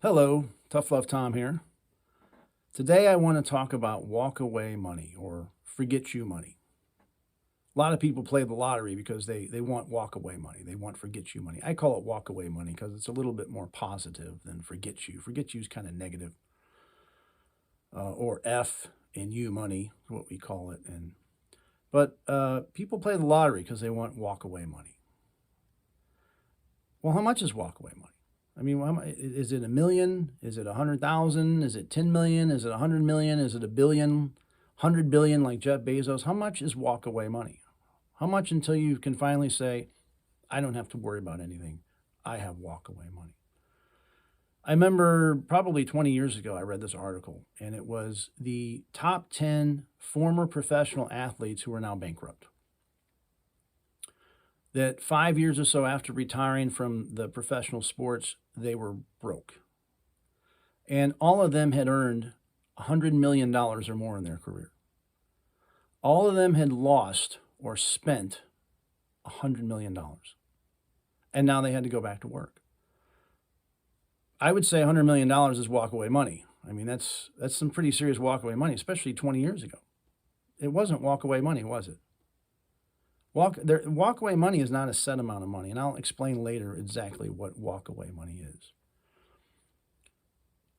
Hello, Tough Love Tom here. Today I want to talk about walk away money or forget you money. A lot of people play the lottery because they want walk away money. They want forget you money. I call it walk away money because it's a little bit more positive than forget you. Forget you is kind of negative, or F and you money is what we call it. But people play the lottery because they want walk away money. Well, how much is walk away money? I mean, is it a million? Is it 100,000? Is it 10 million? Is it 100 million? Is it a billion? 100 billion like Jeff Bezos? How much is walk away money? How much until you can finally say, I don't have to worry about anything. I have walk away money. I remember probably 20 years ago, I read this article, and it was the top 10 former professional athletes who are now bankrupt. That 5 years or so after retiring from the professional sports, they were broke. And all of them had earned $100 million or more in their career. All of them had lost or spent $100 million. And now they had to go back to work. I would say $100 million is walk-away money. I mean, that's some pretty serious walk-away money, especially 20 years ago. It wasn't walk-away money, was it? Walk-away money is not a set amount of money, and I'll explain later exactly what walk-away money is.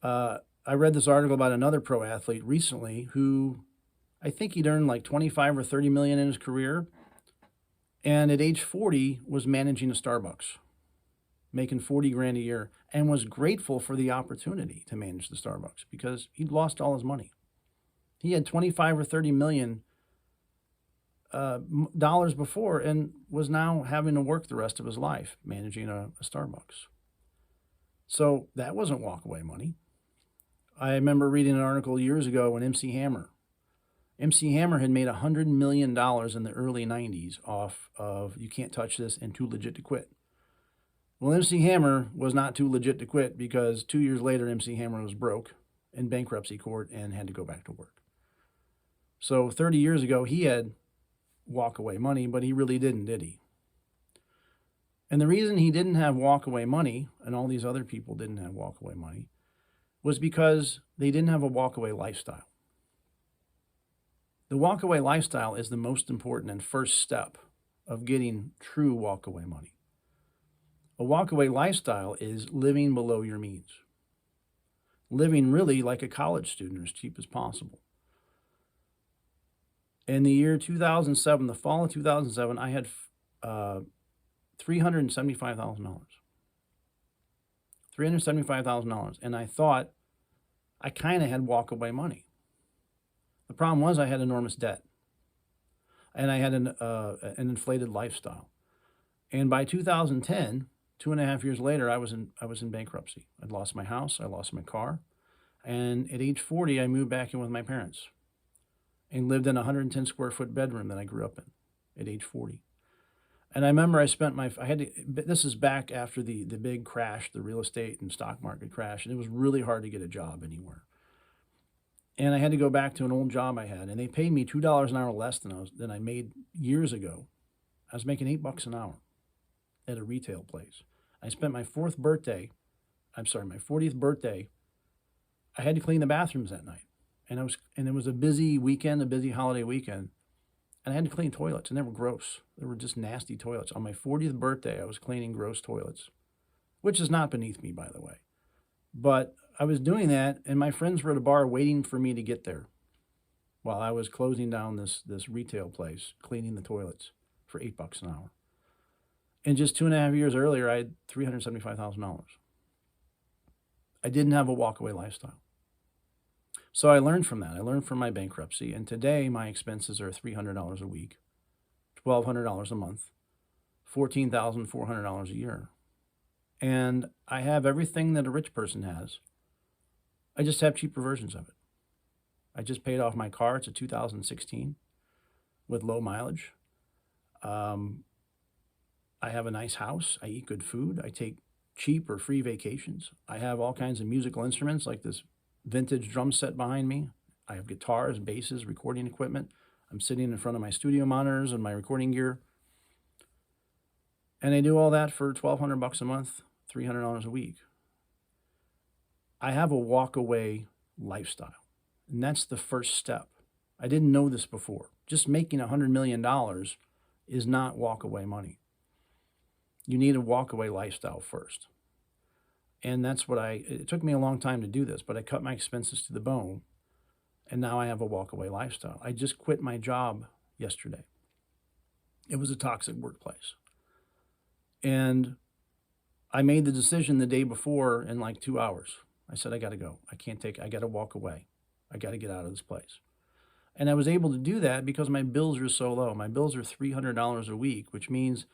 I read this article about another pro athlete recently who I think he'd earned like 25 or 30 million in his career, and at age 40 was managing a Starbucks, making 40 grand a year, and was grateful for the opportunity to manage the Starbucks because he'd lost all his money. He had 25 or 30 million dollars before and was now having to work the rest of his life managing a Starbucks. So that wasn't walk-away money. I remember reading an article years ago when MC Hammer had made $100 million in the early 90s off of You Can't Touch This and Too Legit to Quit. Well, MC Hammer was not too legit to quit because 2 years later, MC Hammer was broke in bankruptcy court and had to go back to work. So 30 years ago, he had walk-away money, but he really didn't, did he? And the reason he didn't have walk-away money, and all these other people didn't have walk-away money, was because they didn't have a walk-away lifestyle. The walk-away lifestyle is the most important and first step of getting true walk-away money. A walk-away lifestyle is living below your means, living really like a college student or as cheap as possible. In the year 2007, the fall of 2007, I had $375,000. $375,000. And I thought I kind of had walk-away money. The problem was I had enormous debt. And I had an inflated lifestyle. And by 2010, 2.5 years later, I was in bankruptcy. I'd lost my house. I lost my car. And at age 40, I moved back in with my parents and lived in a 110 square foot bedroom that I grew up in at age 40. And I remember this is back after the big crash, the real estate and stock market crash, and it was really hard to get a job anywhere. And I had to go back to an old job I had, and they paid me $2 an hour less than I made years ago. I was making $8 an hour at a retail place. I spent my 40th birthday, I had to clean the bathrooms that night. And it was a busy weekend, a busy holiday weekend. And I had to clean toilets, and they were gross. They were just nasty toilets. On my 40th birthday, I was cleaning gross toilets, which is not beneath me, by the way. But I was doing that, and my friends were at a bar waiting for me to get there while I was closing down this retail place, cleaning the toilets for $8 an hour. And just 2.5 years earlier, I had $375,000. I didn't have a walk-away lifestyle. So I learned from that. I learned from my bankruptcy. And today, my expenses are $300 a week, $1,200 a month, $14,400 a year. And I have everything that a rich person has. I just have cheaper versions of it. I just paid off my car. It's a 2016 with low mileage. I have a nice house. I eat good food. I take cheap or free vacations. I have all kinds of musical instruments like this vintage drum set behind me. I have guitars, basses, recording equipment. I'm sitting in front of my studio monitors and my recording gear. And I do all that for $1,200 a month, $300 a week. I have a walk away lifestyle. And that's the first step. I didn't know this before. Just making $100 million is not walk away money. You need a walk away lifestyle first. And that's what it took me a long time to do this, but I cut my expenses to the bone. And now I have a walk away lifestyle. I just quit my job yesterday. It was a toxic workplace. And I made the decision the day before in like 2 hours. I said, I got to go. I got to walk away. I got to get out of this place. And I was able to do that because my bills are so low. My bills are $300 a week, which means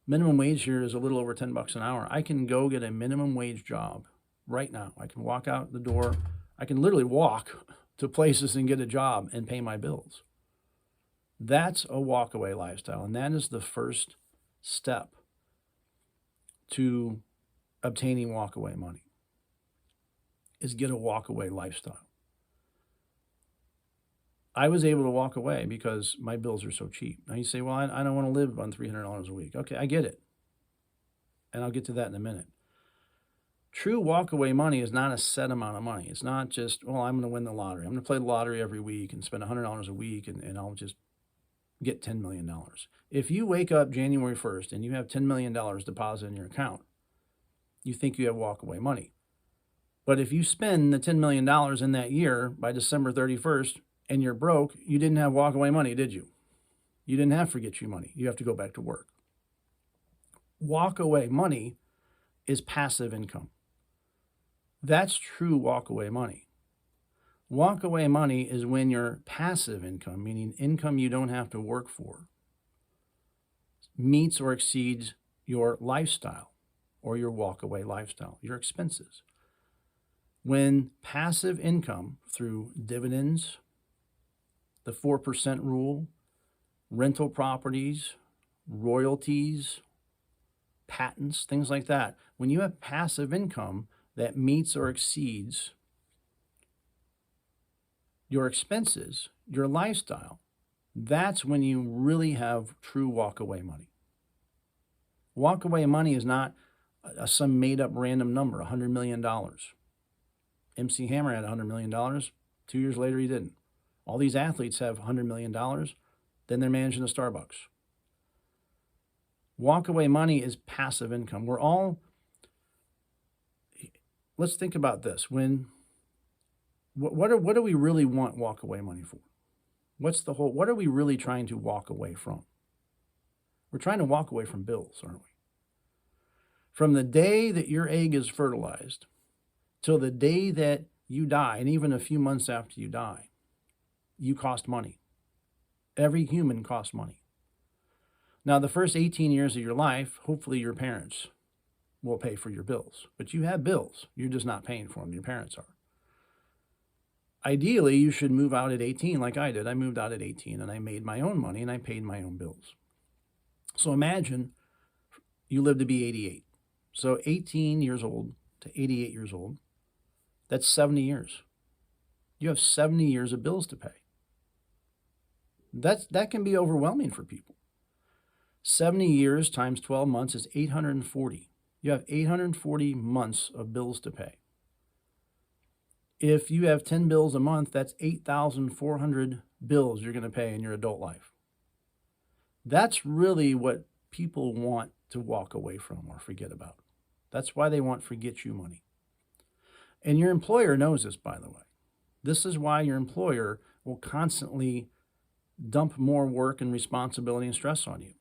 minimum wage here is a little over $10 an hour. I can go get a minimum wage job right now. I can walk out the door. I can literally walk to places and get a job and pay my bills. That's a walk away lifestyle. And that is the first step to obtaining walk away money, is get a walk away lifestyle. I was able to walk away because my bills are so cheap. Now you say, well, I don't want to live on $300 a week. Okay, I get it. And I'll get to that in a minute. True walk away money is not a set amount of money. It's not just, well, I'm going to win the lottery. I'm going to play the lottery every week and spend $100 a week and I'll just get $10 million. If you wake up January 1st and you have $10 million deposited in your account, you think you have walk away money. But if you spend the $10 million in that year by December 31st and you're broke, you didn't have walk away money, did you? You didn't have forget you money. You have to go back to work. Walk away money is passive income. That's true walk away money. Walk away money is when your passive income, meaning income you don't have to work for, meets or exceeds your lifestyle or your walk away lifestyle, your expenses. When passive income through dividends, the 4% rule, rental properties, royalties, patents, things like that, when you have passive income that meets or exceeds your expenses, your lifestyle, that's when you really have true walk away money. Walk away money is not some made up random number, $100 million. MC Hammer had $100 million. 2 years later, he didn't. All these athletes have $100 million. Then they're managing a Starbucks. Walk away money is passive income. Let's think about this. What do we really want walk away money for? What are we really trying to walk away from? We're trying to walk away from bills, aren't we? From the day that your egg is fertilized till the day that you die, and even a few months after you die, you cost money. Every human costs money. Now, the first 18 years of your life, hopefully your parents will pay for your bills. But you have bills. You're just not paying for them. Your parents are. Ideally, you should move out at 18 like I did. I moved out at 18 and I made my own money and I paid my own bills. So imagine you live to be 88. So 18 years old to 88 years old, that's 70 years. You have 70 years of bills to pay. That can be overwhelming for people. 70 years times 12 months is 840. You have 840 months of bills to pay. If you have 10 bills a month, that's 8,400 bills you're going to pay in your adult life. That's really what people want to walk away from or forget about. That's why they want forget you money. And your employer knows this, by the way. This is why your employer will constantly dump more work and responsibility and stress on you.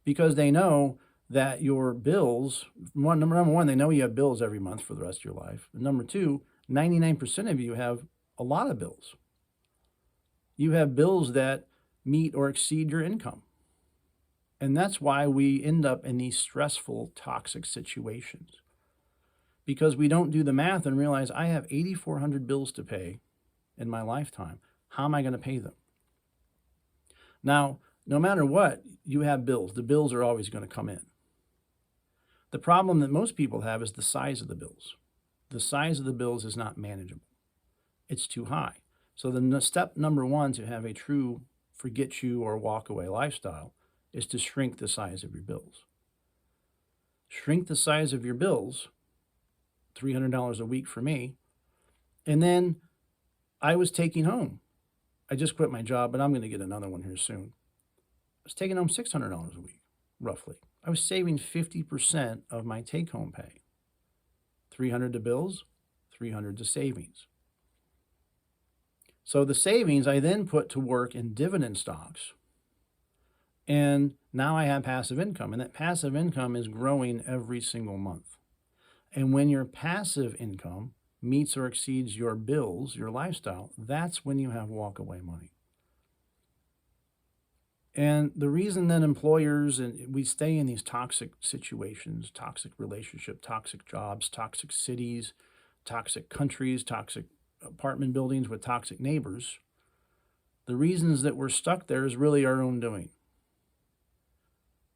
Because they know that your bills, number one, they know you have bills every month for the rest of your life. And number two, 99% of you have a lot of bills. You have bills that meet or exceed your income. And that's why we end up in these stressful, toxic situations. Because we don't do the math and realize I have 8,400 bills to pay in my lifetime. How am I going to pay them? Now, no matter what, you have bills. The bills are always going to come in. The problem that most people have is the size of the bills. The size of the bills is not manageable. It's too high. So the step number one to have a true forget you or walk away lifestyle is to shrink the size of your bills. Shrink the size of your bills, $300 a week for me. And then I was taking home, I just quit my job, but I'm going to get another one here soon. I was taking home $600 a week, roughly. I was saving 50% of my take home pay. 300 to bills, 300 to savings. So the savings I then put to work in dividend stocks. And now I have passive income, and that passive income is growing every single month. And when your passive income meets or exceeds your bills, your lifestyle, that's when you have walkaway money. And the reason that employers and we stay in these toxic situations, toxic relationship, toxic jobs, toxic cities, toxic countries, toxic apartment buildings with toxic neighbors, the reasons that we're stuck there is really our own doing.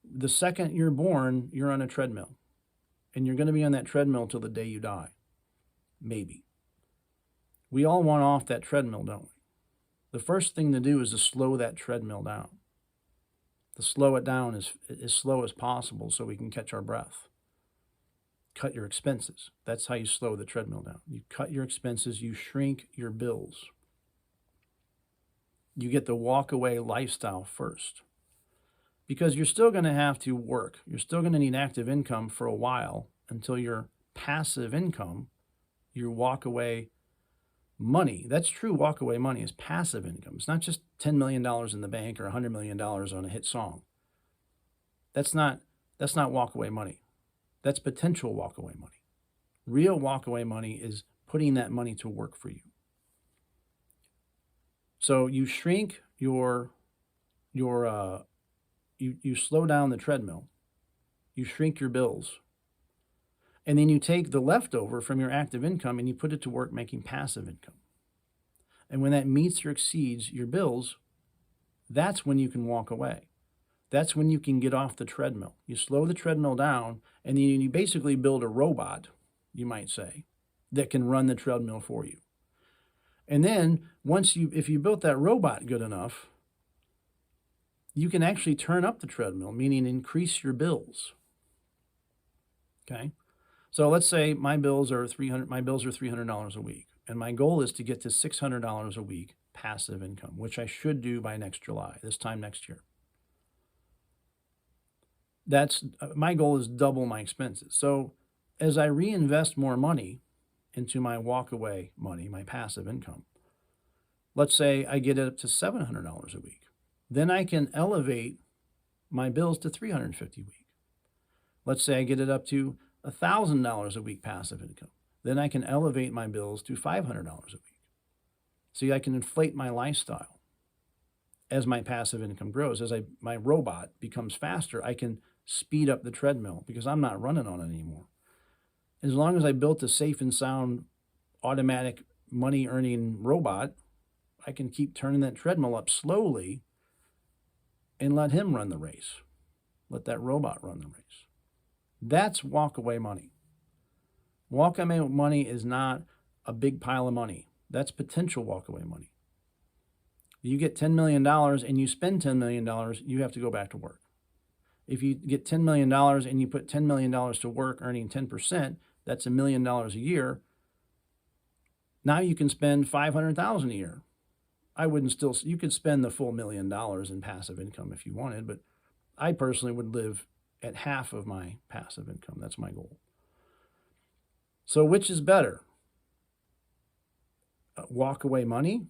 The second you're born, you're on a treadmill. And you're going to be on that treadmill till the day you die. Maybe. We all want off that treadmill, don't we? The first thing to do is to slow that treadmill down. To slow it down as slow as possible so we can catch our breath. Cut your expenses. That's how you slow the treadmill down. You cut your expenses, you shrink your bills. You get the walk-away lifestyle first. Because you're still going to have to work. You're still going to need active income for a while until your passive income, your walk-away money, that's true walk-away money, is passive income. It's not just $10 million in the bank or $100 million on a hit song. That's not walk-away money. That's potential walk-away money. Real walk-away money is putting that money to work for you. So you shrink you slow down the treadmill, you shrink your bills, and then you take the leftover from your active income and you put it to work making passive income. And when that meets or exceeds your bills, that's when you can walk away. That's when you can get off the treadmill. You slow the treadmill down, and then you basically build a robot, you might say, that can run the treadmill for you. And then if you built that robot good enough, you can actually turn up the treadmill, meaning increase your bills. Okay? So let's say my bills are $300 a week, and my goal is to get to $600 a week passive income, which I should do by next July, this time next year. My goal is double my expenses. So as I reinvest more money into my walk-away money, my passive income, let's say I get it up to $700 a week. Then I can elevate my bills to $350 a week. Let's say I get it up to $1,000 a week passive income. Then I can elevate my bills to $500 a week. See, I can inflate my lifestyle as my passive income grows. As my robot becomes faster, I can speed up the treadmill because I'm not running on it anymore. As long as I built a safe and sound automatic money-earning robot, I can keep turning that treadmill up slowly and let him run the race. Let that robot run the race. That's walk-away money. Walk-away money is not a big pile of money. That's potential walk-away money. You get $10 million and you spend $10 million, you have to go back to work. If you get $10 million and you put $10 million to work earning 10%, that's $1 million a year. Now you can spend $500,000 a year. You could spend the full $1 million in passive income if you wanted, but I personally would live at half of my passive income. That's my goal. So which is better? Walk-away money,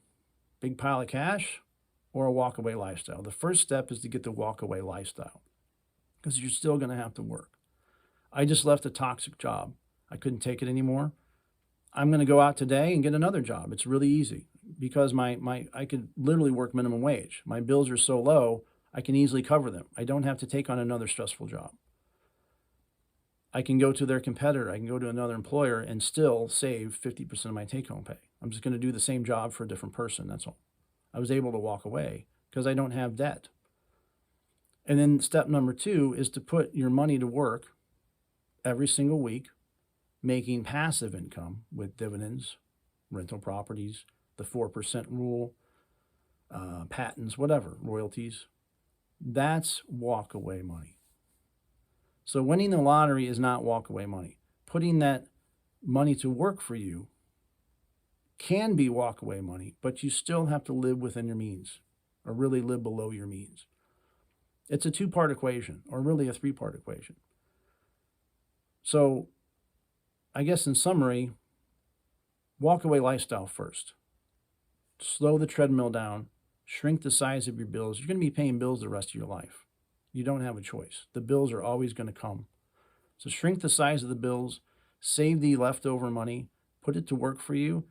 big pile of cash, or a walk-away lifestyle? The first step is to get the walk-away lifestyle because you're still going to have to work. I just left a toxic job. I couldn't take it anymore. I'm going to go out today and get another job. It's really easy because I could literally work minimum wage. My bills are so low, I can easily cover them. I don't have to take on another stressful job. I can go to their competitor. I can go to another employer and still save 50% of my take-home pay. I'm just going to do the same job for a different person. That's all. I was able to walk away because I don't have debt. And then step number 2 is to put your money to work every single week, making passive income with dividends, rental properties, the 4% rule, patents, whatever, royalties. That's walk-away money. So winning the lottery is not walk-away money. Putting that money to work for you can be walkaway money, but you still have to live within your means or really live below your means. It's a two-part equation, or really a three-part equation. So I guess in summary, walkaway lifestyle first. Slow the treadmill down, shrink the size of your bills. You're going to be paying bills the rest of your life. You don't have a choice. The bills are always going to come. So shrink the size of the bills, save the leftover money, put it to work for you,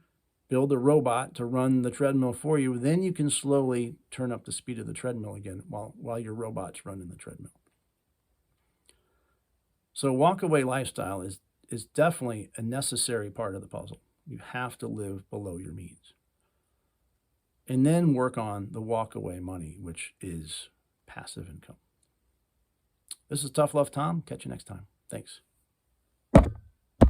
build a robot to run the treadmill for you. Then you can slowly turn up the speed of the treadmill again while your robot's running the treadmill. So walkaway lifestyle is definitely a necessary part of the puzzle. You have to live below your means. And then work on the walkaway money, which is passive income. This is Tough Love Tom. Catch you next time. Thanks.